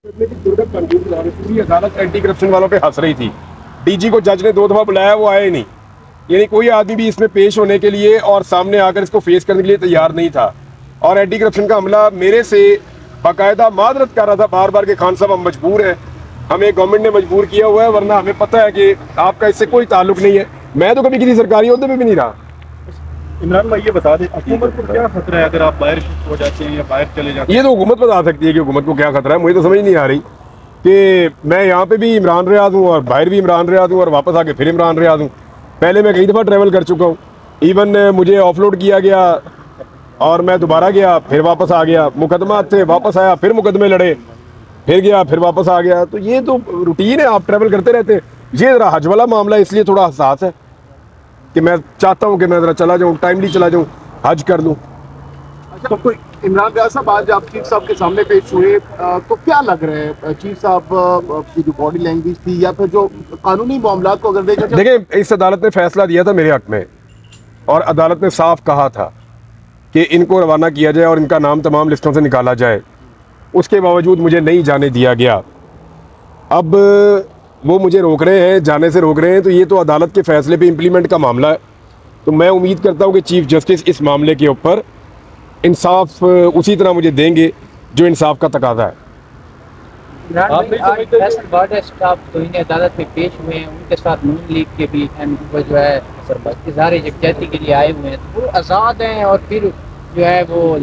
पूरी अदालत anti corruption वालों पे हंस रही थी। डीजी को जज ने 2 दफा बुलाया, वो आए नहीं। यानी कोई आदमी भी इसमें पेश होने के लिए और सामने आकर इसको फेस करने के लिए तैयार नहीं था। और एंटी करप्शन का हमला मेरे से बाकायदा मादरत कर रहा था बार बार कि खान साहब हम मजबूर हैं, हमें गवर्नमेंट ने मजबूर किया हुआ है, वरना हमें पता है कि आपका इससे कोई ताल्लुक नहीं है। मैं तो कभी किसी सरकारी ओहदे पे भी नहीं रहा। इमरान भाई ये बता दें, हुकूमत को क्या खतरा है अगर आप बाहर शिफ्ट हो जाते हैं या बाहर चले जाते हैं? ये तो हुकूमत बता सकती है कि हुकूमत को क्या खतरा है। मुझे तो समझ नहीं आ रही कि मैं यहाँ पे भी इमरान रियाज हूँ और बाहर भी इमरान रियाज हूँ और वापस आके फिर इमरान रियाज हूँ। पहले मैं कई दफ़ा ट्रैवल कर चुका हूँ। इवन मुझे ऑफलोड किया गया और मैं दोबारा गया, फिर वापस आ गया। मुकदमा थे, वापस आया, फिर मुकदमे लड़े, फिर गया, फिर वापस आ गया। तो ये तो रूटीन है, आप ट्रैवल करते रहते हैं। ये ज़रा हज वाला मामला इसलिए थोड़ा हसास है कि मैं चाहता हूँ कि मैं ज़रा चला जाऊँ, टाइमली चला जाऊँ, हज कर लूँ। अच्छा, कोई इमरान रियाज साहब आज आप चीफ साहब के सामने पेश हुए, तो क्या लग रहा है चीफ साहब की जो बॉडी लैंग्वेज थी या फिर जो कानूनी मामला को अगर देखें, इस अदालत ने फैसला दिया था मेरे हक में और अदालत ने साफ कहा था कि इनको रवाना किया जाए और इनका नाम तमाम लिस्टों से निकाला जाए। उसके बावजूद मुझे नहीं जाने दिया गया। अब वो मुझे रोक रहे हैं, जाने से रोक रहे हैं, तो ये तो अदालत के फैसले पे इम्प्लीमेंट का मामला है। तो मैं उम्मीद करता हूँ कि चीफ जस्टिस इस मामले के ऊपर इंसाफ उसी तरह मुझे देंगे जो इंसाफ का तकाजा है। स्टाफ तो इन्हें अदालत में पेश हुए हैं, उनके साथ नून लीग के भी वो जो है इज़हार यकजहती के लिए आए हुए हैं, तो वो आज़ाद हैं। और फिर जो है वो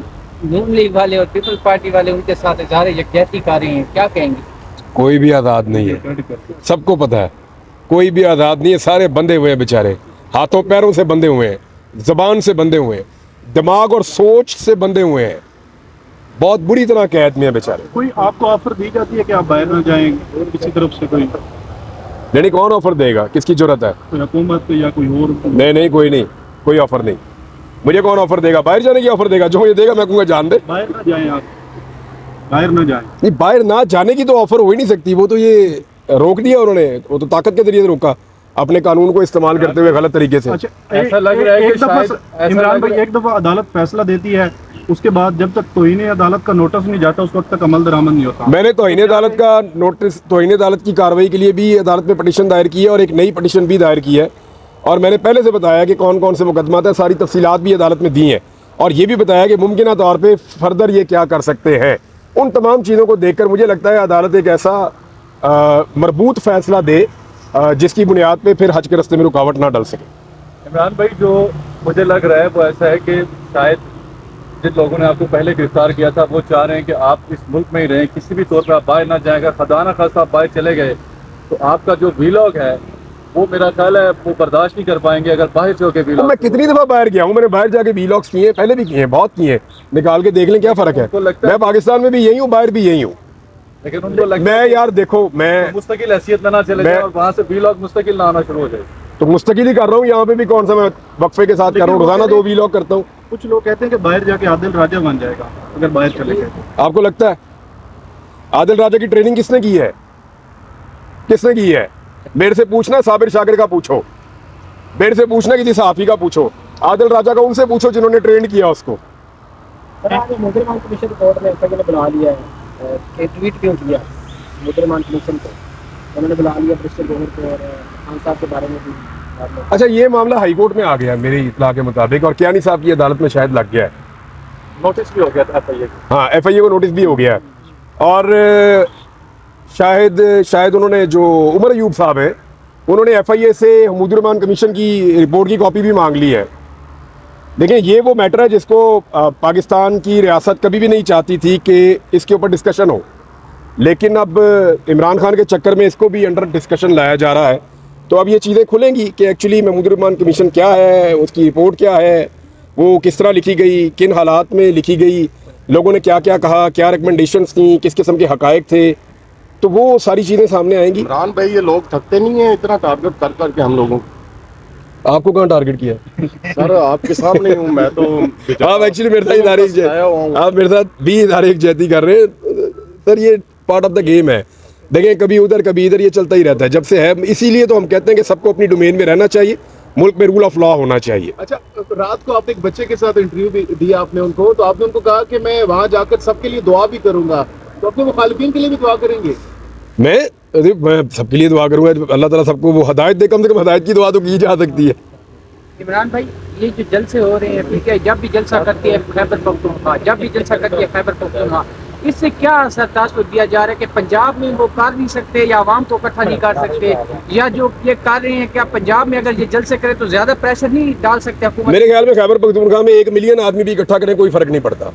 नून लीग वाले और पीपल्स पार्टी वाले उनके साथ इज़हार यकजहती कर रहे हैं, क्या कहेंगे? कोई भी आज़ाद नहीं है, सबको पता है। कोई भी आज़ाद नहीं है, सारे बंधे हुए हैं बेचारे, हाथों पैरों से बंधे हुए हैं, ज़बान से बंधे हुए हैं, दिमाग और सोच से बंधे हुए हैं, बहुत बुरी तरह कैद में है बेचारे। कोई आपको ऑफर दी जाती है कि आप बाहर ना जाएं किसी तरफ से? कोई नहीं, कौन ऑफर देगा? किसकी जरूरत है? कोई हुकूमत या कोई और? नहीं, कोई नहीं, कोई ऑफर नहीं। मुझे कौन ऑफर देगा? बाहर जाने की ऑफर देगा? जो मुझे देगा मैं कहूँगा जान दे। बाहर ना जाएं, आप बाहर ना जाएं। नहीं, बाहर ना जाने की तो ऑफर हो ही नहीं सकती। वो तो ये रोक दिया उन्होंने, वो तो ताकत के जरिए से रोका, अपने कानून को इस्तेमाल करते हुए गलत तरीके से। अच्छा, ऐसा लग रहा है कि शायद इमरान भाई एक दफा अदालत फैसला देती है, उसके बाद जब तक तौहीन अदालत का नोटिस नहीं जाता उस वक्त तक अमल दरामद नहीं होता। मैंने तौहीन अदालत का नोटिस, तौहीन अदालत की कार्रवाई के लिए भी अदालत में पटिशन दायर की है और एक नई पटिशन भी दायर की है। और मैंने पहले से बताया कि कौन कौन से मुकदमा है, सारी तफसीलात भी अदालत में दी हैं और ये भी बताया कि मुमकिन तौर पर फर्दर ये क्या कर सकते हैं। उन तमाम चीज़ों को देखकर मुझे लगता है अदालत एक ऐसा मरबूत फैसला दे जिसकी बुनियाद पे फिर हज के रास्ते में रुकावट ना डल सके। इमरान भाई, जो मुझे लग रहा है वो ऐसा है कि शायद जिन लोगों ने आपको पहले गिरफ्तार किया था वो चाह रहे हैं कि आप इस मुल्क में ही रहें, किसी भी तौर पर आप बाहर ना जाएगा। खुदा ना खास्ता आप बाहर चले गए तो आपका जो वीलॉग है वो मेरा ख्याल है वो बर्दाश्त नहीं कर पाएंगे अगर बाहर से होकर वीलॉग। मैं कितनी दफ़ा बाहर गया हूँ, मैंने बाहर जाके वीलॉग्स किए हैं, पहले भी किए हैं, बहुत किए हैं, निकाल के देख लें क्या फ़र्क है। मैं पाकिस्तान में भी यही हूँ, बाहर भी यही हूँ, लेकिन उनको लगता मैं यार देखो मैं मुस्तकिल हैसियत ना चले जाए और वहाँ से वीलॉग मुस्तकिल ना आना शुरू हो जाए। तो मुस्तकिल ही कर रहा हूँ, यहाँ पे भी कौन सा मैं वक्फे के साथ कर रहा हूँ, रोजाना 2 वीलॉग करता हूँ। कुछ लोग कहते हैं कि बाहर जाके आदिल राजा बन जाएगा अगर बाहर चले गए। आपको लगता है? आदिल राजा की ट्रेनिंग किसने की है? किसने की है? मेरे से पूछना, साबिर शाकिर का पूछो, मेरे से पूछना, किसी सहाफी का पूछो। आदिल राजा का उनसे पूछो जिन्होंने ट्रेन किया उसको। मुजरिमान कमीशन कोर्ट ने बुला लिया है, ट्वीट क्यों किया मुजरिमान कमीशन को? उन्होंने बुला लिया ब्रिस्टल गोहर को और खान साहब के बारे में भी। अच्छा, ये मामला हाई कोर्ट में आ गया मेरी इत्तला के मुताबिक और कियानी साहब की अदालत में शायद लग गया है, नोटिस भी हो गया था FIA को। हाँ, FIA को नोटिस भी हो गया है और शायद उन्होंने, जो उमर अयूब साहब है, उन्होंने FIA से मुजरिमान कमीशन की रिपोर्ट की कॉपी भी मांग ली है। देखिए, ये वो मैटर है जिसको पाकिस्तान की रियासत कभी भी नहीं चाहती थी कि इसके ऊपर डिस्कशन हो, लेकिन अब इमरान खान के चक्कर में इसको भी अंडर डिस्कशन लाया जा रहा है। तो अब ये चीज़ें खुलेंगी कि एक्चुअली मुजरिमान कमीशन क्या है, उसकी रिपोर्ट क्या है, वो किस तरह लिखी गई, किन हालात में लिखी गई, लोगों ने क्या क्या कहा, क्या रिकमेंडेशंस की, किस किस्म के हकायक थे, तो वो सारी चीज़ें सामने आएंगी। इमरान भाई, ये लोग थकते नहीं है इतना टारगेट कर करके हम लोगों को? आपको कहाँ टारगेट किया? सर आपके सामने हूँ मैं तो। आप एक्चुअली मेरे साथ आप मेरे साथ भी इदारे यकजहती कर रहे हैं सर, ये पार्ट ऑफ द गेम है। देखें, कभी उधर कभी इधर, ये चलता ही रहता है जब से है। इसीलिए तो हम कहते हैं कि सबको अपनी डोमेन में रहना चाहिए, मुल्क में रूल ऑफ लॉ होना चाहिए। अच्छा, रात को आपने एक बच्चे के साथ इंटरव्यू भी दिया आपने उनको, तो आपने उनको कहा कि मैं वहां जाकर सबके लिए दुआ भी करूंगा, तो अपने मुखालिफिन के लिए भी दुआ करेंगे? मैं सबके लिए दुआ करूंगा, अल्लाह ताला सबको वो हदायत दे, कम से कम हदायत की दुआ तो की जा सकती है। इमरान भाई, ये जो जलसे हो रहे हैं, ठीक है, जब भी जलसा करती है खैबर पख्तूनख्वा, जब भी जलसा करती है खैबर पख्तूनख्वा, इससे क्या असर तासुर दिया जा रहा है कि पंजाब में वो कर नहीं सकते या आवाम को इकट्ठा नहीं कर सकते, या जो ये कर रहे हैं क्या पंजाब में अगर ये जलसे करे तो ज्यादा प्रेशर नहीं डाल सकते हुकूमत? मेरे ख्याल में खैबर पख्तूनख्वा में 1 मिलियन आदमी भी इकट्ठा करें कोई फर्क नहीं पड़ता।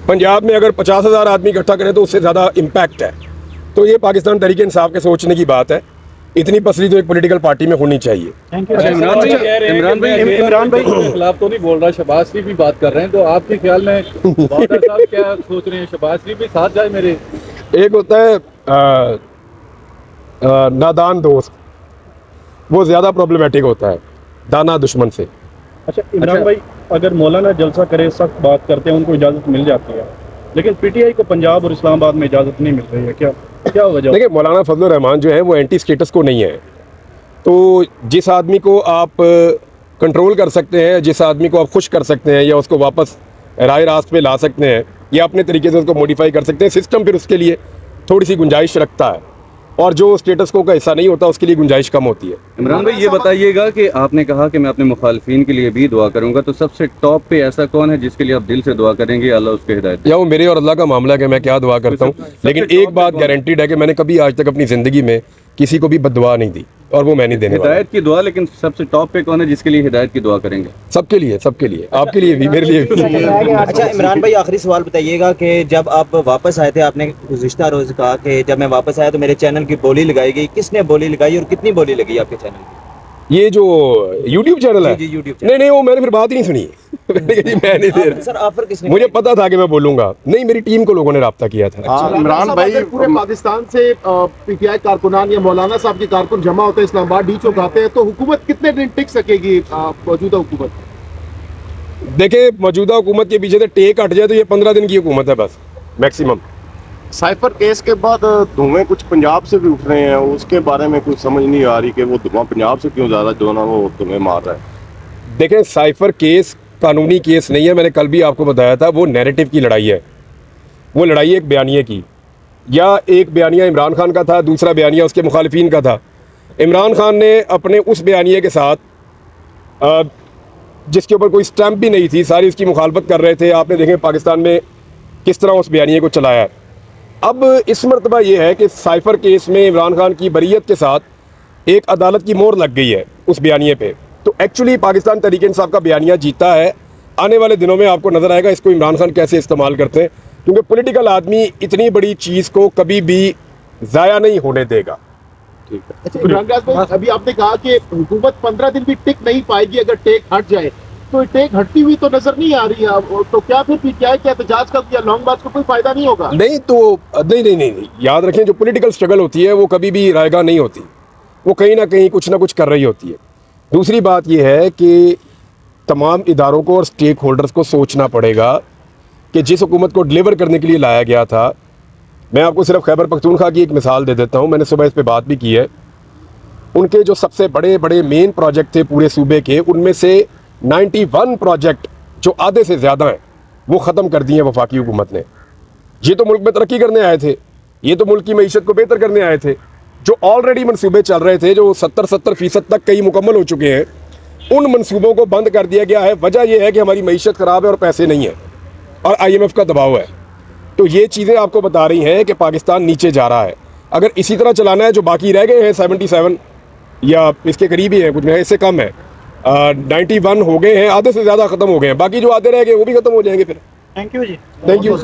पंजाब में अगर 50,000 आदमी इकट्ठा करें तो उससे ज़्यादा इम्पैक्ट है। तो ये पाकिस्तान तहरीक इंसाफ के सोचने की बात है। इतनी पसली तो एक पॉलिटिकल पार्टी में होनी चाहिए। अच्छा, इमरान भाई के खिलाफ तो नहीं बोल रहा, शहबाज शरीफ भी बात कर रहे हैं, तो आपके ख्याल में वाडा साहब क्या सोच रहे हैं? शहबाज शरीफ भी साथ जाए मेरे? एक होता है नादान दोस्त, वो ज़्यादा प्रॉब्लमेटिक होता है दाना दुश्मन से। अच्छा इमरान भाई, अगर मौलाना जलसा करे, सख्त बात करते हैं, उनको इजाज़त मिल जाती है, लेकिन पीटीआई को पंजाब और इस्लामाबाद में इजाज़त नहीं मिल रही है, क्या वजह? देखिए, मौलाना फजलुर रहमान जो है वो एंटी स्टेटस को नहीं है। तो जिस आदमी को आप कंट्रोल कर सकते हैं, जिस आदमी को आप खुश कर सकते हैं या उसको वापस राय रास्त पे ला सकते हैं या अपने तरीके से उसको मॉडिफाई कर सकते हैं, सिस्टम फिर उसके लिए थोड़ी सी गुंजाइश रखता है, और जो स्टेटस को का हिस्सा नहीं होता उसके लिए गुंजाइश कम होती है। इमरान भाई, ये बताइएगा कि आपने कहा कि मैं अपने मुखालिफिन के लिए भी दुआ करूंगा, तो सबसे टॉप पे ऐसा कौन है जिसके लिए आप दिल से दुआ करेंगे अल्लाह उसके हिदायत दे? या वो मेरे और अल्लाह का मामला है कि मैं क्या दुआ करता हूँ, लेकिन एक बात गारंटीड है कि मैंने कभी आज तक अपनी ज़िंदगी में किसी को भी बद्दुआ नहीं दी, और वो मैं नहीं देने वाला। हिदायत की दुआ, लेकिन सबसे टॉप पे कौन है जिसके लिए हिदायत की दुआ करेंगे? सबके लिए, आपके लिए भी, मेरे लिए भी। अच्छा इमरान भाई, आखिरी सवाल बताइएगा कि जब आप वापस आए थे, आपने गुज़िश्ता रोज़ कहा कि जब मैं वापस आया तो मेरे चैनल की बोली लगाई गई, किसने बोली लगाई और कितनी बोली लगी आपके चैनल की? ये जो YouTube चैनल है, जी, YouTube चैनल। नहीं वो मैंने फिर बात ही नहीं सुनी। मैंने कहा जी मैं नहीं दे रहा। सर ऑफर किसने? मुझे पता था कि मैं बोलूंगा, नहीं मेरी टीम को लोगों ने राब्ता किया था। इमरान भाई, पूरे पाकिस्तान से पीटीआई कारकुनान या मौलाना साहब के कारकुन जमा होते हैं, इस्लामाबाद डी चौक आते हैं, तो हुकूमत कितने दिन टिक सकेगी? मौजूदा हुकूमत, देखे, मौजूदा हुकूमत के पीछे से टेक हट जाए तो ये 15 दिन की हुकूमत है बस, मैक्सिमम। साइफर केस के बाद धुएं कुछ पंजाब से भी उठ रहे हैं, उसके बारे में कुछ समझ नहीं आ रही कि वो धुआं पंजाब से क्यों ज़्यादा जो ना वो धुएं मार रहा है। देखें, साइफर केस कानूनी केस नहीं है, मैंने कल भी आपको बताया था, वो नैरेटिव की लड़ाई है। वो लड़ाई एक बयानिए की, या एक बयानिया इमरान खान का था, दूसरा बयानिया उसके मुखालिफिन का था। इमरान खान ने अपने उस बयानिए के साथ जिसके ऊपर कोई स्टैंप भी नहीं थी, सारी उसकी मुखालफत कर रहे थे। आपने देखें पाकिस्तान में किस तरह उस बयानिए को चलाया है। अब इस मरतबा ये है कि साइफर केस में इमरान खान की बरीयत के साथ एक अदालत की मोहर लग गई है उस बयानिए पे। तो एक्चुअली पाकिस्तान तहरीक इंसाफ का बयानिया जीता है। आने वाले दिनों में आपको नज़र आएगा इसको इमरान खान कैसे इस्तेमाल करते हैं, क्योंकि पॉलिटिकल आदमी इतनी बड़ी चीज़ को कभी भी ज़ाया नहीं होने देगा। ठीक है। अच्छा इमरान भाई, अभी आपने कहा कि हुकूमत 15 दिन भी टिक नहीं पाएगी अगर टेक हट जाए, तो टेक हटती हुई तो नजर नहीं आ रही है, तो क्या फिर पीटीआई के एहतजाज का या लॉन्ग मार्च का कोई फायदा नहीं होगा? नहीं तो नहीं, याद रखें, जो पॉलिटिकल स्ट्रगल होती है वो कभी भी रायगा नहीं होती, वो कहीं ना कहीं कुछ ना कुछ कर रही होती है। दूसरी बात यह है कि तमाम इदारों को और स्टेक होल्डर्स को सोचना पड़ेगा कि जिस हुकूमत को डिलीवर करने के लिए लाया गया था, मैं आपको सिर्फ खैबर पख्तूनख्वा की एक मिसाल दे देता हूँ, मैंने सुबह इस पर बात भी की है। उनके जो सबसे बड़े बड़े मेन प्रोजेक्ट थे पूरे सूबे के, उनमें से 91 प्रोजेक्ट जो आधे से ज़्यादा हैं वो ख़त्म कर दिए वफाकी हुकूमत ने। ये तो मुल्क में तरक्की करने आए थे, ये तो मुल्क की मईशत को बेहतर करने आए थे। जो ऑलरेडी मनसूबे चल रहे थे, जो 70% तक कई मुकम्मल हो चुके हैं, उन मनसूबों को बंद कर दिया गया है। वजह यह है कि हमारी मईशत ख़राब है और पैसे नहीं है और IMF का दबाव है। तो ये चीज़ें आपको बता रही हैं कि पाकिस्तान नीचे जा रहा है। अगर इसी तरह चलाना है, जो बाकी रह गए हैं 77 या इसके करीब ही हैं, कुछ में इससे कम है, 91 हो गए हैं, आधे से ज़्यादा ख़त्म हो गए हैं, बाकी जो आधे रह गए वो भी ख़त्म हो जाएंगे फिर। Thank you ji. Thank you.